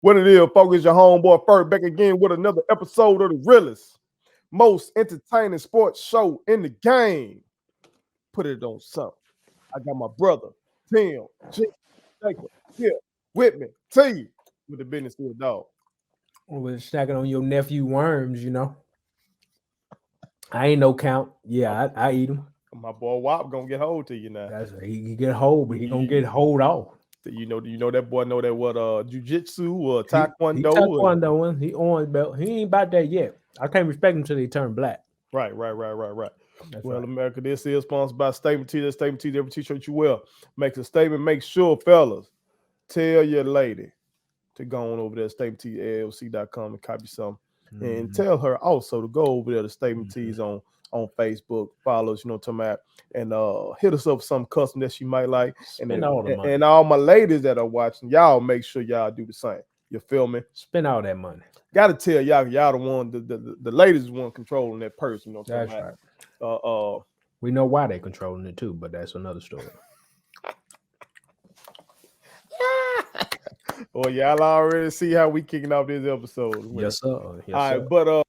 What it is, folks, it's your homeboy Ferg back again with another episode of the realest, most entertaining sports show in the game. Put it on something. I got my brother, Tim, Jacob, here with me, T, with the business here, dog. We're snacking on your nephew worms, you know. I ain't no count. Yeah, I eat them. My boy Wop gonna get hold to you now. That's he get hold, but he gonna get hold off. You know that boy know that what jujitsu or He taekwondo. taekwondo one. He orange belt. He ain't about that yet. I can't respect him till he turn black. Right. That's Well, right. America, this is sponsored by Statement T. That Statement T, every t-shirt you wear makes a statement. Make sure, fellas, tell your lady to go on over there, statementlc.com and copy some. And tell her also to go over there to Statement T's on Facebook, follow us, you know what I'm talking about, and hit us up with some custom that she might like. Spend all the money. And all my ladies that are watching, y'all make sure y'all do the same. You feel me? Spend all that money. Gotta tell y'all the one, the ladies the one controlling that purse, you know what I'm That's talking right. about. We know why they controlling it too, but that's another story. Well, y'all already see how we kicking off this episode. Yes, sir. Yes, All sir. right, but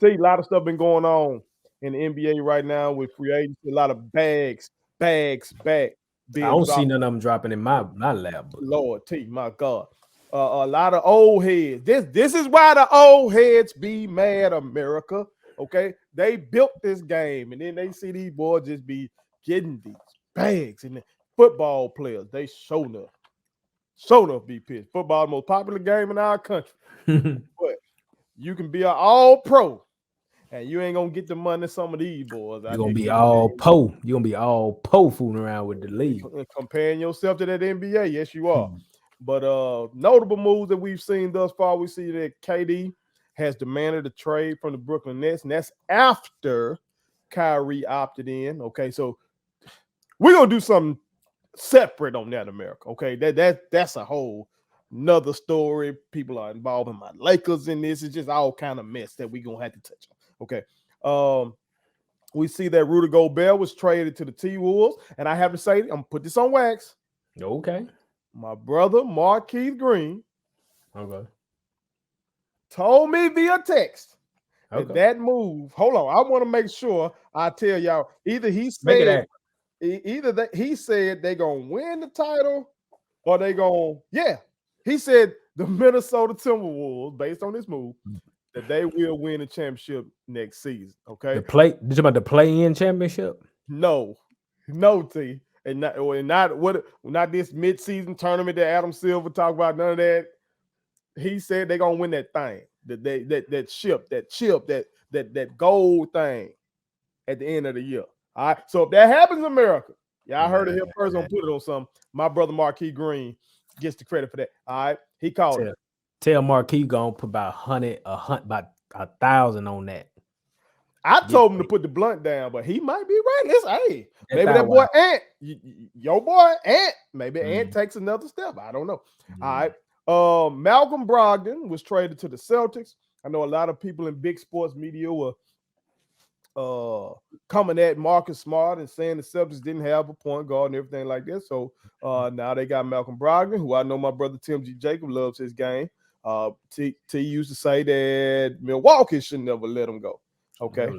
see, a lot of stuff been going on in the NBA right now with free agency. A lot of bags back. I don't see none of them dropping in my lab. Lord T, my God. A lot of old heads. This is why the old heads be mad, America. Okay, they built this game, and then they see these boys just be getting these bags. And the football players, they show enough be pissed. Football, the most popular game in our country. But you can be an all-pro, and you ain't gonna get the money some of these boys. You're gonna be all po. You're gonna be all po fooling around with the league. Comparing yourself to that NBA. Yes, you are. But notable moves that we've seen thus far, we see that KD has demanded a trade from the Brooklyn Nets, and that's after Kyrie opted in. Okay, so we're gonna do something separate on that, America. Okay, that's a whole another story. People are involving my Lakers in this. It's just all kind of mess that we're gonna have to touch on. Okay. We see that Rudy Gobert was traded to the T-Wolves, and I have to say, I'm gonna put this on wax. Okay. My brother Marquise Green told me via text that move. Hold on, I want to make sure I tell y'all. Either he said he said they gonna win the title, or they gonna he said the Minnesota Timberwolves, based on this move, that they will win the championship next season. Okay, did you talk about the play-in championship? No, T, and not this mid-season tournament that Adam Silver talked about. None of that. He said they're gonna win that thing, that gold thing at the end of the year. All right. So if that happens in America, y'all heard it here first. I'm put it on something. My brother Marquis Green gets the credit for that. All right. He called it. Tell Marquis gonna put about about 1,000 on that. I told him to put the blunt down, but he might be right. Listen, maybe that boy Ant, your boy Ant, maybe Ant takes another step. I don't know. All right. Malcolm Brogdon was traded to the Celtics. I know a lot of people in big sports media were coming at Marcus Smart and saying the Celtics didn't have a point guard and everything like that. So now they got Malcolm Brogdon, who I know my brother Tim G. Jacob loves his game. T used to say that Milwaukee should never let him go. Okay.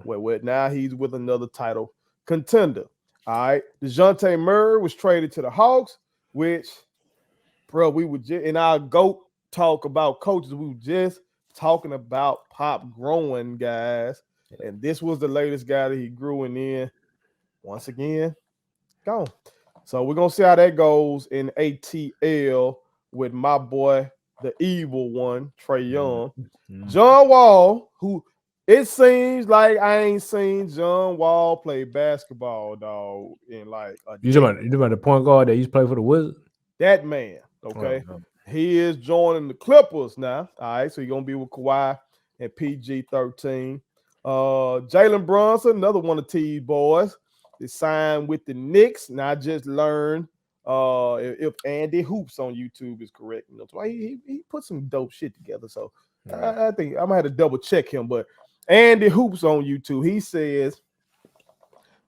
Well, now he's with another title contender. All right. DeJounte Murray was traded to the Hawks, which, bro, we were just in our GOAT talk about coaches. We were just talking about Pop growing guys. And this was the latest guy that he grew in. Once again, gone. So we're going to see how that goes in ATL with my boy, the evil one, Trae Young. John Wall, who it seems like I ain't seen John Wall play basketball, dog, in like a You talking about the point guard that used to play for the Wizards? That man, okay. Oh, no. He is joining the Clippers now. All right, so he's going to be with Kawhi and PG-13. Jalen Brunson, another one of T's boys, is signed with the Knicks. And I just learned if Andy Hoops on YouTube is correct. You know, so he put some dope shit together. So I think I'm going to have to double check him. But Andy Hoops on YouTube, he says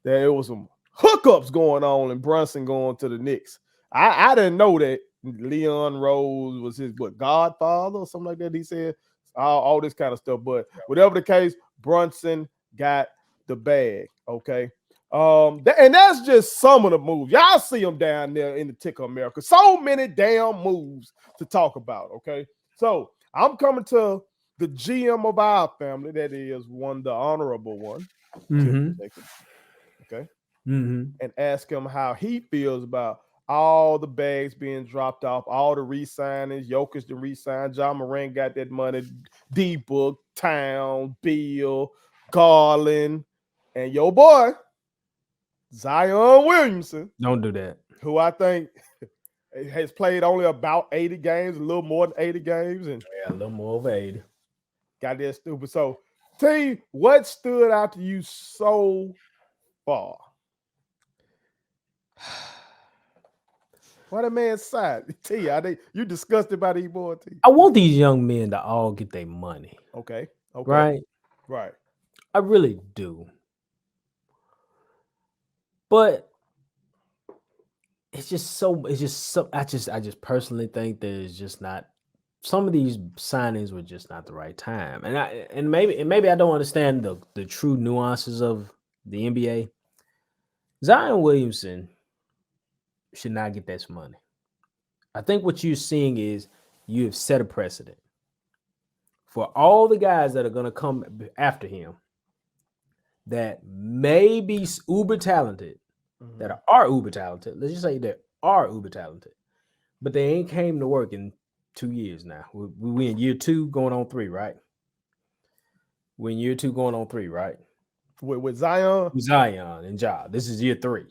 that there was some hookups going on and Brunson going to the Knicks. I didn't know that Leon Rose was his godfather or something like that. He said all this kind of stuff. But whatever the case, Brunson got the bag. Okay. And that's just some of the moves. Y'all see them down there in the Ticker America. So many damn moves to talk about. Okay. So I'm coming to the GM of our family. That is the honorable one, Tim Jacob. Okay. And ask him how he feels about all the bags being dropped off, all the re-signings. Jokic the re-sign. John Moran got that money. D-Book, Town, Bill, Garland, and your boy, Zion Williamson. Don't do that. Who I think has played only about 80 games, a little more than 80 games. And yeah, a little more over 80. Got that stupid. So, T, what stood out to you so far? What a man's side. T, you disgusted by these boys, T? I want these young men to all get their money. Okay. Right? Right. I really do. But it's just so I just personally think there's just not some of these signings were just not the right time. And maybe I don't understand the true nuances of the NBA. Zion Williamson should not get this money. I think what you're seeing is you have set a precedent for all the guys that are going to come after him that may be uber talented, that are uber talented. Let's just say they are uber talented, but they ain't came to work in 2 years now. We in year 2 going on 3, right? We're in year 2 going on 3, right? With Zion? With Zion and Ja. This is year 3.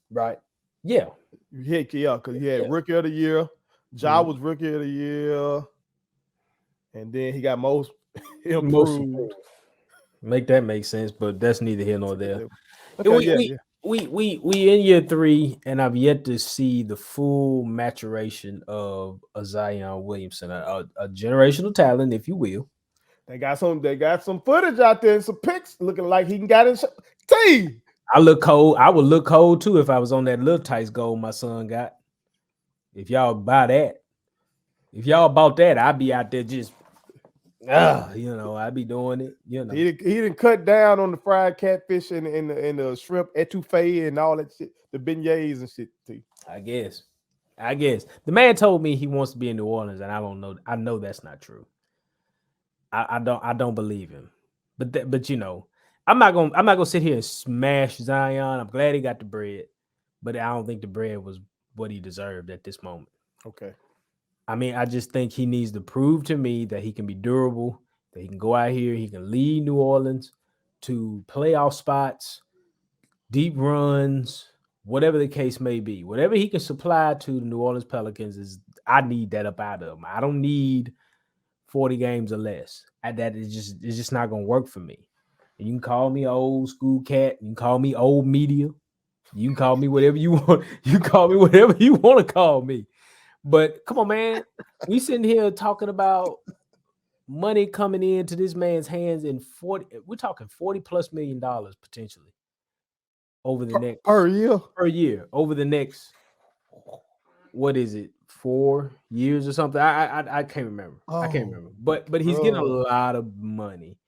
Right? Yeah. Yeah, because he had Rookie of the Year. Ja was Rookie of the Year. And then he got most improved. Make that make sense, but that's neither here nor there. Okay, we in year 3, and I've yet to see the full maturation of a Zion Williamson, a generational talent, if you will. They got some footage out there and some pics looking like he can got in T. I look cold. I would look cold too if I was on that little Tice goal my son got. If y'all buy that, if y'all bought that, I'd be out there just I'd be doing it. He didn't cut down on the fried catfish and the shrimp etouffee and all that shit, the beignets and shit. T. I guess the man told me he wants to be in New Orleans, and I don't know. I know that's not true. I don't believe him. But I'm not gonna sit here and smash Zion. I'm glad he got the bread, but I don't think the bread was what he deserved at this moment. Okay. I mean, I just think he needs to prove to me that he can be durable, that he can go out here, he can lead New Orleans to playoff spots, deep runs, whatever the case may be. Whatever he can supply to the New Orleans Pelicans I need that up out of him. I don't need 40 games or less. It's just not gonna work for me. And you can call me old school cat, you can call me old media, you can call me whatever you want. You call me whatever you want to call me. But come on, man. We sitting here talking about money coming into this man's hands in we're talking $40+ million potentially over the next per year over the next, what is it, 4 years or something? I can't remember. I can't remember. But he's getting a lot of money,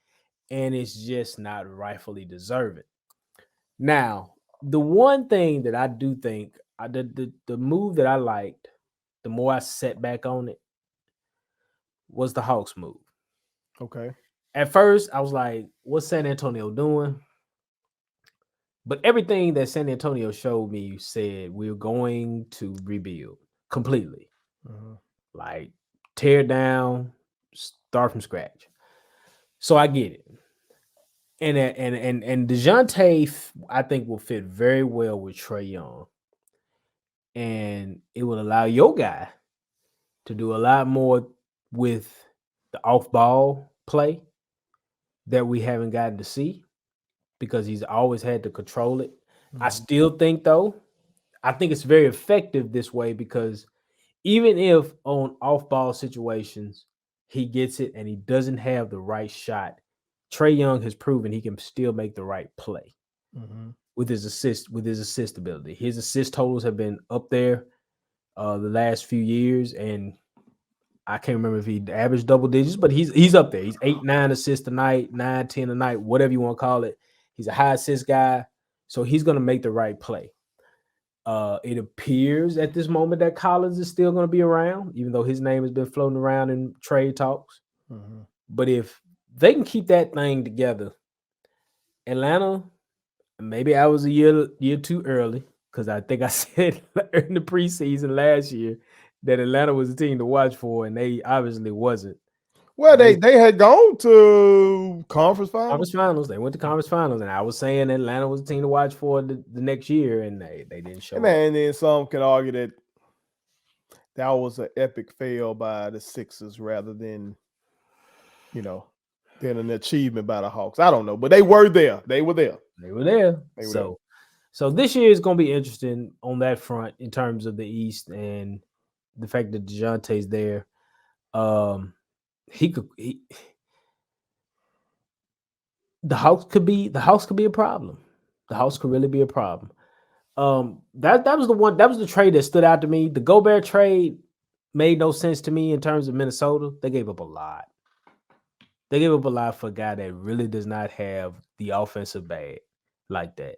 and it's just not rightfully deserving. Now, the one thing that I do think the move that I liked, the more I sat back on it, was the Hawks move. Okay. At first, I was like, what's San Antonio doing? But everything that San Antonio showed me said we're going to rebuild completely. Like tear down, start from scratch. So I get it. And DeJounte, I think, will fit very well with Trae Young. And it will allow your guy to do a lot more with the off-ball play that we haven't gotten to see because he's always had to control it. I still think, though, I think it's very effective this way because even if on off-ball situations he gets it and he doesn't have the right shot, Trae Young has proven he can still make the right play with his assist ability. His assist totals have been up there the last few years, and I can't remember if he averaged double digits, but he's up there. He's 8, 9 assists a night, 9, 10 a night, whatever you want to call it. He's a high assist guy, so he's gonna make the right play. It appears at this moment that Collins is still gonna be around, even though his name has been floating around in trade talks. Mhm. But if they can keep that thing together, Atlanta, maybe I was a year too early because I think I said in the preseason last year that Atlanta was a team to watch for, and they obviously wasn't. Well, They they had gone to conference finals. conference finals, they went to conference finals, and I was saying Atlanta was a team to watch for the next year, and they didn't And show up. then some can argue that that was an epic fail by the Sixers rather than, you know, than an achievement by the Hawks. I don't know, but they were there. They were there. They were there. They were there. So this year is going to be interesting on that front in terms of the East and the fact that DeJounte's there. Um, the Hawks could be a problem. The Hawks could really be a problem. That was the trade that stood out to me. The Gobert trade made no sense to me in terms of Minnesota. They gave up a lot. They gave up a lot for a guy that really does not have the offensive bag like that.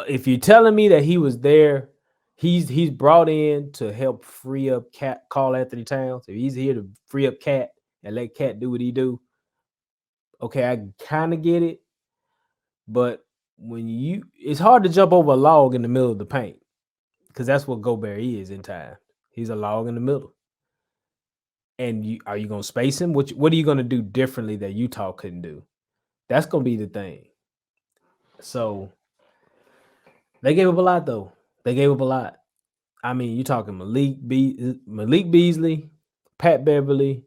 If you're telling me that he was there, he's brought in to help free up Carl Anthony Towns. If he's here to free up Cat and let Cat do what he do, okay, I kind of get it. But it's hard to jump over a log in the middle of the paint because that's what Gobert is in time. He's a log in the middle. And are you going to space him? What are you going to do differently that Utah couldn't do? That's going to be the thing. So they gave up a lot, though. They gave up a lot. I mean, you're talking Malik Beasley, Pat Beverly,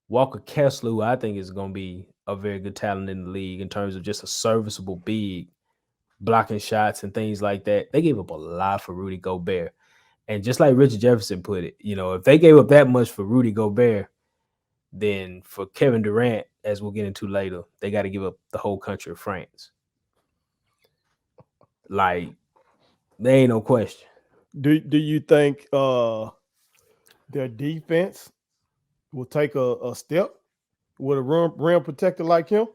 Walker Kessler, who I think is going to be a very good talent in the league in terms of just a serviceable big, blocking shots and things like that. They gave up a lot for Rudy Gobert. And just like Richard Jefferson put it, if they gave up that much for Rudy Gobert, then for Kevin Durant, as we'll get into later, they got to give up the whole country of France. Like, there ain't no question. Do you think their defense will take a step with a rim protector like him?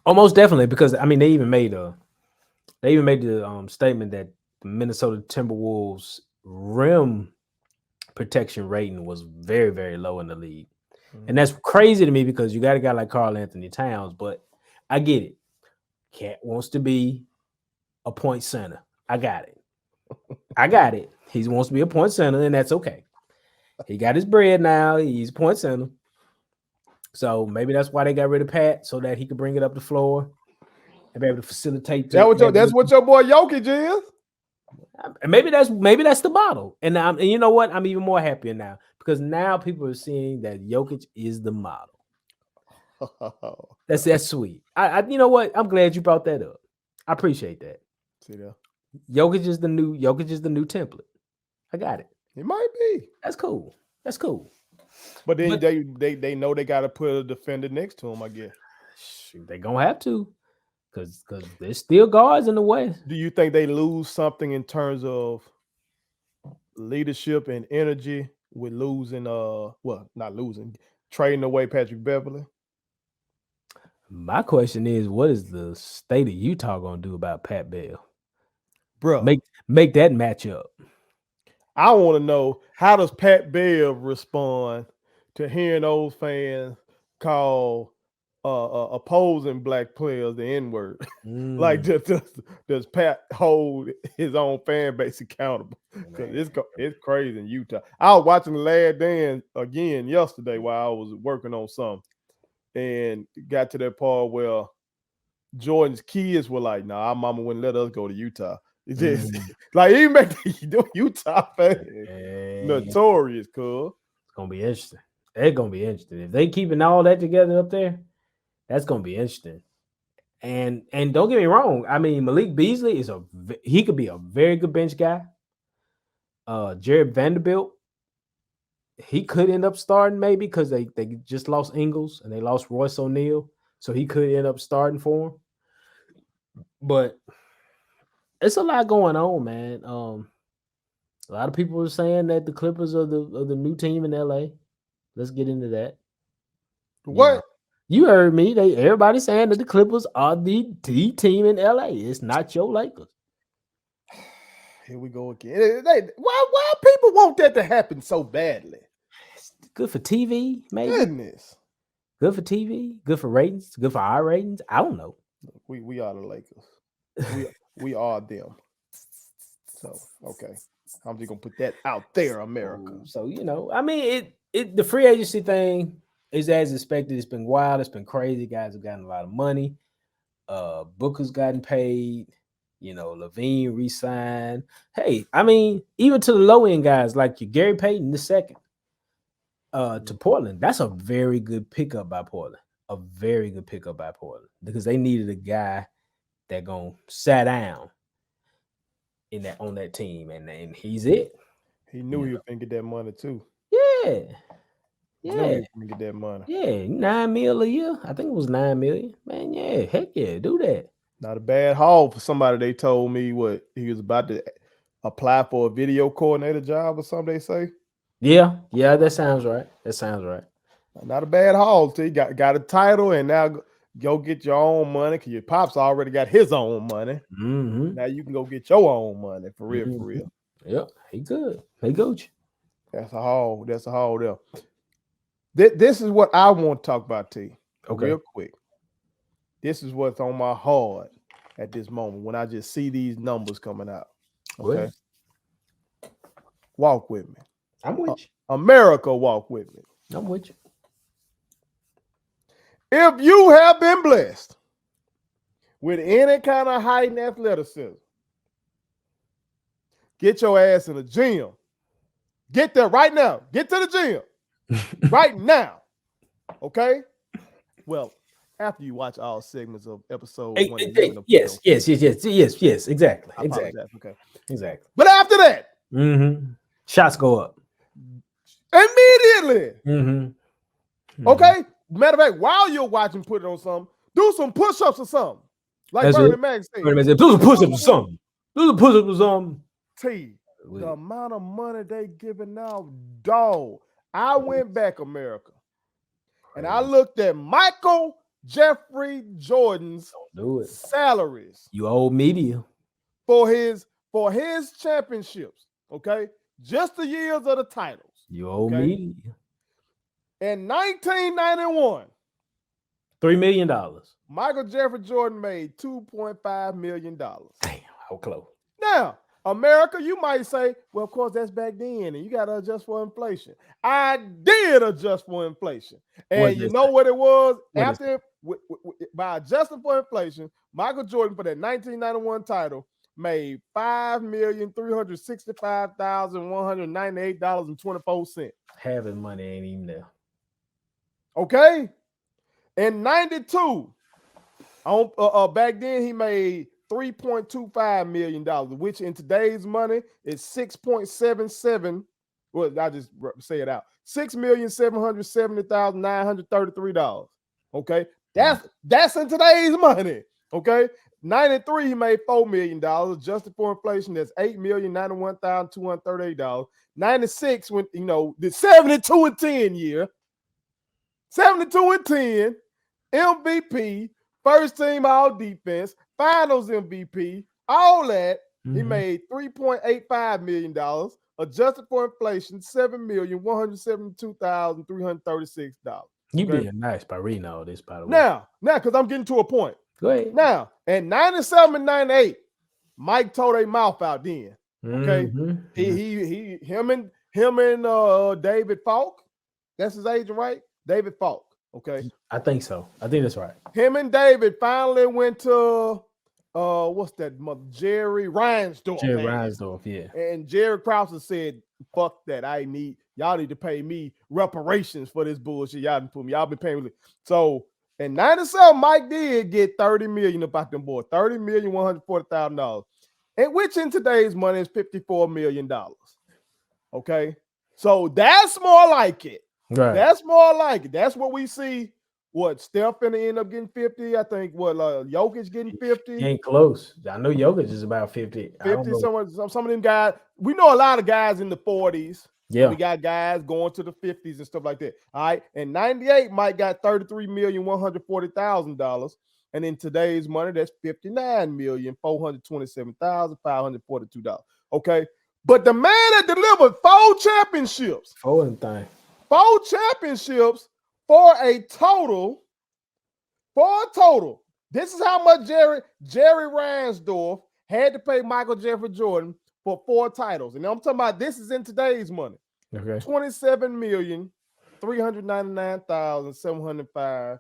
Almost definitely, because I mean they even made the statement that the Minnesota Timberwolves rim protection rating was very, very low in the league. And that's crazy to me because you got a guy like Karl Anthony Towns, but I get it. Cat wants to be a point center. I got it. He wants to be a point center, and that's okay. He got his bread now. He's a point center. So maybe that's why they got rid of Pat, so that he could bring it up the floor and be able to facilitate. That's what your boy Jokic is. And maybe that's the model. And you know what? I'm even more happier now because now people are seeing that Jokic is the model. That's sweet. I you know what? I'm glad you brought that up. I appreciate that. See there. Jokic is the new template. I got it. It might be. That's cool. But then they know they got to put a defender next to him, I guess. Shoot, they gonna have to, because there's still guards in the West. Do you think they lose something in terms of leadership and energy with losing not losing, trading away Patrick Beverly? My question is, what is the state of Utah gonna do about Pat Bev? Bro, make that match up. I want to know, how does Pat Bev respond to hearing those fans call opposing black players the N-word? Like, does Pat hold his own fan base accountable? Because it's crazy in Utah. I was watching The Last Dance again yesterday while I was working on something, and got to that part where Jordan's kids were like, "Nah, our mama wouldn't let us go to Utah." It's just like, even back then, Utah fans notorious, cuz. It's gonna be interesting. It's gonna be interesting. If they keeping all that together up there, that's gonna be interesting. And don't get me wrong. I mean, Malik Beasley he could be a very good bench guy. Jared Vanderbilt, he could end up starting maybe because they just lost Ingles and they lost Royce O'Neal, so he could end up starting for him. But it's a lot going on, man. A lot of people are saying that the Clippers are the new team in LA. Let's get into that. You know, What? you heard me. Everybody saying that the Clippers are the team in LA. It's not your Lakers. Here we go again. Why people want that to happen so badly? It's good for TV, maybe. Goodness. Good for TV. Good for ratings. Good for our ratings. I don't know. We are the Lakers. We are them. So okay. I'm just gonna put that out there, America. So I mean, the free agency thing is as expected. It's been wild. It's been crazy. Guys have gotten a lot of money. Booker's gotten paid. Levine re-signed. Hey, I mean, even to the low end guys like your Gary Payton the second to Portland, that's a very good pickup by Portland. A very good pickup by Portland because they needed a guy that gonna sat down on that team, and he's it. He knew he was gonna get that money too. Yeah. He knew he was gonna get that money. Yeah, $9 million a year. I think it was $9 million. Man, yeah, heck yeah, do that. Not a bad haul for somebody. They told me what he was about to apply for a video coordinator job or something. They say. Yeah, that sounds right. Not a bad haul. So you got a title, and now go get your own money because your pops already got his own money. Mm-hmm. Now you can go get your own money for real, for real. Yep, he good. He Gooch. That's a haul. That's a haul there. This is what I want to talk about, T. Okay. Real quick. This is what's on my heart at this moment when I just see these numbers coming out. Okay. Walk with me. I'm with you. America, walk with me. I'm with you. If you have been blessed with any kind of height and athleticism, get your ass in the gym. Get there right now. Get to the gym right now. Okay? Well, after you watch all segments of episode 111. Yes, exactly. Okay. Exactly. But after that, shots go up. Immediately. Mm-hmm. Okay? Matter of fact, while you're watching, put it on something, do some push-ups or something. Like Bernie Mac said. Do some push-ups or something. Do some push-ups or something. T, the amount of money they giving out, dog. I went back, America, and I looked at Michael Jeffrey Jordan's salaries. You old media. For his championships, okay? Just the years of the titles. You old media. In 1991, $3 million. Michael Jeffrey Jordan made $2.5 million. Damn, how close. Now, America, you might say, well, of course, that's back then, and you got to adjust for inflation. I did adjust for inflation. And you know what it was? By adjusting for inflation, Michael Jordan, for that 1991 title, made $5,365,198.24. Having money ain't even there. Okay? In 92, back then he made $3.25 million, which in today's money is 6.77. Well, I just say it out. $6,770,933. Okay, that's in today's money. Okay, 93 he made $4 million, adjusted for inflation. That's $8,091,238. 96 when the 72 and 10 year, 72 and 10 MVP. First team all defense, finals MVP, all that. He made $3.85 million, adjusted for inflation, $7,172,336. You being nice by reading all this, by the way. Now, because I'm getting to a point. Go ahead. Now, in 97 and 98, Mike tore their mouth out then. Okay. Him and David Falk. That's his agent, right? David Falk. Okay. I think so. I think that's right. Him and David finally went to what's that mother? Jerry Reinsdorf. Jerry Reinsdorf, yeah. And Jerry Krause said, fuck that. Y'all need to pay me reparations for this bullshit. Y'all been paying me. So in 97, Mike did get $30 million about them boys. $30,140,000. And which in today's money is $54 million. Okay. So that's more like it. Right. That's more like it. That's what we see what Steph finna end up getting 50. I think what Jokic getting He 50. ain't close. I know Jokic is about 50. I don't 50, know. some of them guys. We know a lot of guys in the 40s. And we Yeah. got guys going to the 50s and stuff like that. All right. And 98, Mike got $33,140,000. And in today's money, that's $59,427,542. Okay. But the man that delivered 4 championships, Four and thing. 4 championships for a total. This is how much Jerry Ransdorf had to pay Michael Jeffrey Jordan for 4 titles. And I'm talking about this is in today's money. Okay. $27,399,705.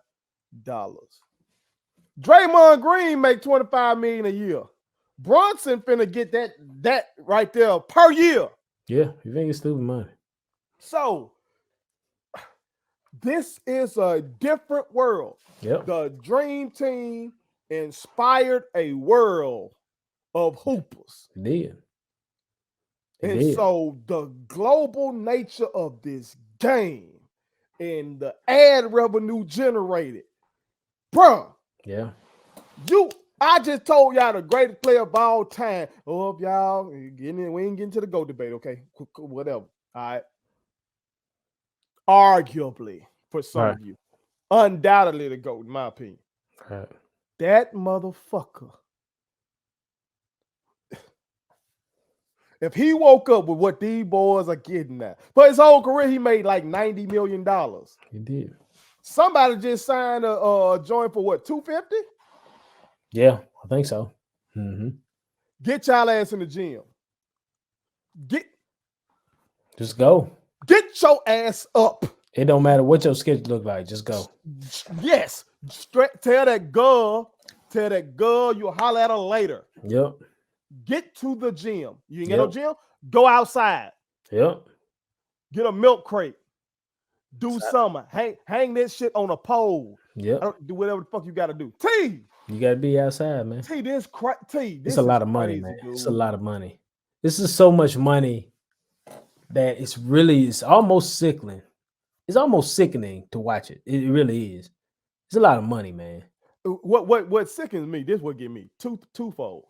Draymond Green make $25 million a year. Brunson finna get that right there per year. Yeah, you think it's stupid money. So this is a different world. Yep. The Dream Team inspired a world of hoopers. It did. And so the global nature of this game and the ad revenue generated, bruh. Yeah. I just told y'all the greatest player of all time. Oh, if y'all getting in, we ain't getting to the GOAT debate, okay? Whatever. All right. Arguably, for some of you, undoubtedly the GOAT, in my opinion. Right. That motherfucker. If he woke up with what these boys are getting at, for his whole career, he made like $90 million. He did. Somebody just signed a joint for what, $250? Yeah, I think so. Mm-hmm. Get y'all ass in the gym. Just go. Get your ass up. It don't matter what your schedule look like. Just go. Yes. Tell that girl you'll holler at her later. Yep. Get to the gym. You ain't got no gym? Go outside. Yep. Get a milk crate. Do something. Hang that shit on a pole. Yep. Do whatever the fuck you got to do. T. You got to be outside, man. This it's a lot of money, man. Dude. It's a lot of money. This is so much money that it's almost sickening. It's almost sickening to watch it. It really is. It's a lot of money, man. What sickens me, this would get me twofold.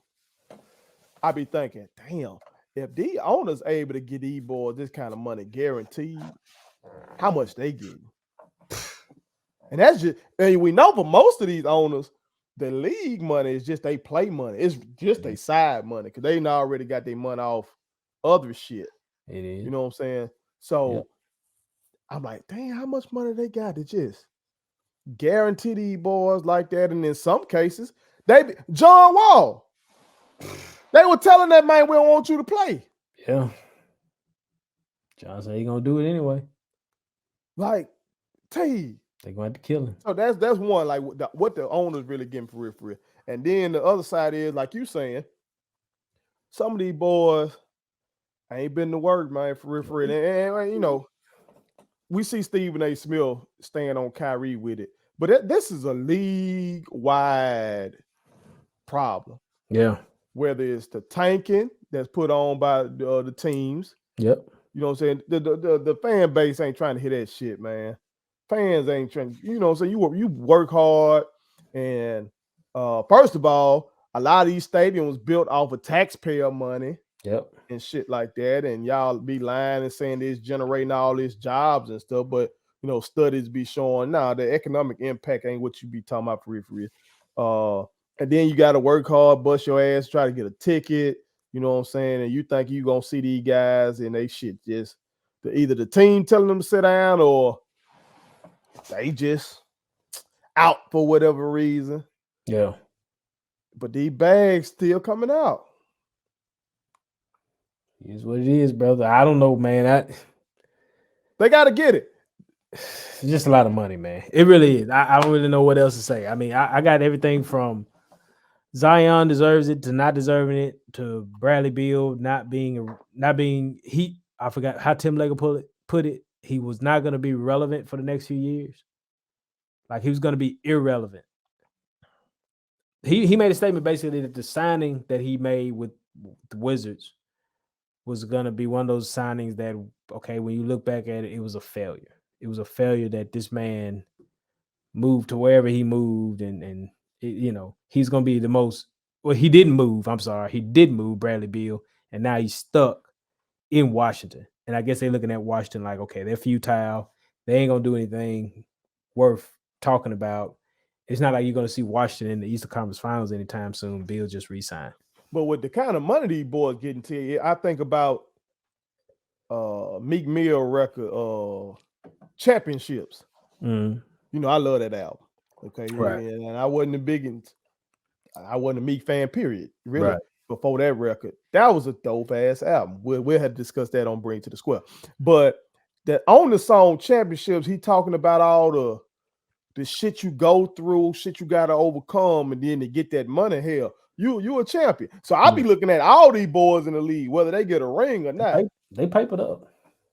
I be thinking, damn, if the owners able to get these boys this kind of money guaranteed, how much they get? And that's just, and we know for most of these owners, the league money is just they play money. It's just they side money because they already got their money off other shit. It is. You know what I'm saying? So I'm like, damn, how much money they got to just guarantee these boys like that? And in some cases, John Wall, they were telling that man, we don't want you to play. Yeah. John said he's gonna do it anyway. Like, T. They're going to kill him. So that's one, like what the owners really getting for real. And then the other side is, like you saying, some of these boys ain't been to work, man, for real. And you know, we see Stephen A. Smith staying on Kyrie with it. But this is a league-wide problem. Yeah. Whether it's the tanking that's put on by the teams. Yep. You know what I'm saying? The fan base ain't trying to hear that shit, man. Fans ain't trying, you know what I'm saying? You work hard, and first of all, a lot of these stadiums built off of taxpayer money. Yep. And shit like that. And y'all be lying and saying it's generating all these jobs and stuff, but you know, studies be showing the economic impact ain't what you be talking about for real. And then you gotta work hard, bust your ass, try to get a ticket, you know what I'm saying? And you think you gonna see these guys and they shit just either the team telling them to sit down or they just out for whatever reason. Yeah. But these bags still coming out. It's what it is, brother. I don't know, man. They got to get it. It's just a lot of money, man. It really is. I don't really know what else to say. I mean, I got everything from Zion deserves it to not deserving it to Bradley Beal not being he. I forgot how Tim Legler put it. He was not going to be relevant for the next few years. Like he was going to be irrelevant. He made a statement basically that the signing that he made with the Wizards was going to be one of those signings that, okay, when you look back at it, it was a failure. It was a failure that this man moved to wherever he moved, and you know, he's gonna be the most. Well, he didn't move. I'm sorry, he did move Bradley Beal, and now he's stuck in Washington. And I guess they're looking at Washington like, okay, they're futile. They ain't gonna do anything worth talking about. It's not like you're gonna see Washington in the Eastern Conference Finals anytime soon. Beal just re-signed. But with the kind of money these boys getting to you, I think about Meek Mill record championships. Mm. You know, I love that album. Okay. Right. And I wasn't I wasn't a Meek fan, period. Really. Right. Before that record. That was a dope ass album. We'll have to discuss that on Bring to the Square. But that on the song Championships, he talking about all the shit you go through, shit you gotta overcome, and then to get that money. Hell, you a champion. So I'll be looking at all these boys in the league, whether they get a ring or not. They pipe it up.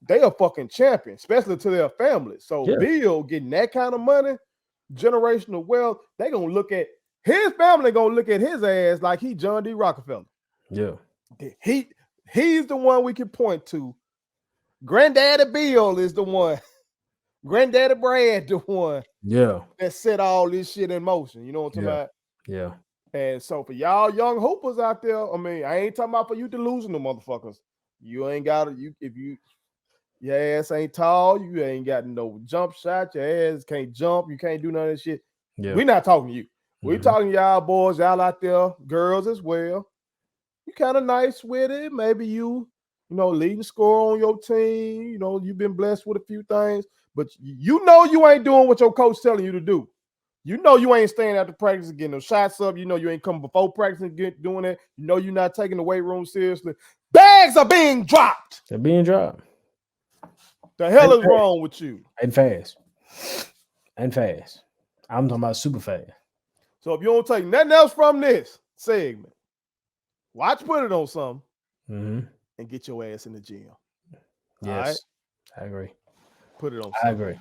They are fucking champions, especially to their families. So Bill getting that kind of money, generational wealth, they gonna look at his family, gonna look at his ass like he John D. Rockefeller. Yeah. He's the one we can point to. Granddaddy Bill is the one. Granddaddy Brad, the one. Yeah. That set all this shit in motion. You know what I'm talking about? Yeah. And so for y'all young hoopers out there, I mean, I ain't talking about for you delusional motherfuckers. You ain't got it. If your ass ain't tall, you ain't got no jump shot, your ass can't jump, you can't do none of that shit. Yeah. We're not talking to you. We're talking to y'all boys, y'all out there, girls as well. You kind of nice with it. Maybe you leading scorer on your team. You know, you've been blessed with a few things, but you know you ain't doing what your coach telling you to do. You know you ain't staying after practice and getting those shots up. You know you ain't coming before practice and doing it. You know you're not taking the weight room seriously. Bags are being dropped. They're being dropped. The hell is wrong with you? And fast. I'm talking about super fast. So if you don't take nothing else from this segment, watch Put It On Something and get your ass in the gym. Yes, all right? I agree. Put it on something. I agree.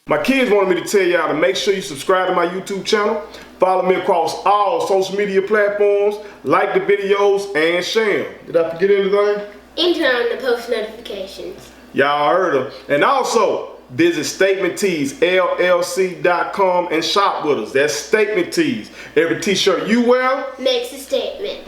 My kids wanted me to tell y'all to make sure you subscribe to my YouTube channel, follow me across all social media platforms, like the videos, and share them. Did I forget anything? And turn on the post notifications. Y'all heard them. And also, visit StatementTees, LLC.com and shop with us. That's Statement Tees. Every t-shirt you wear makes a statement.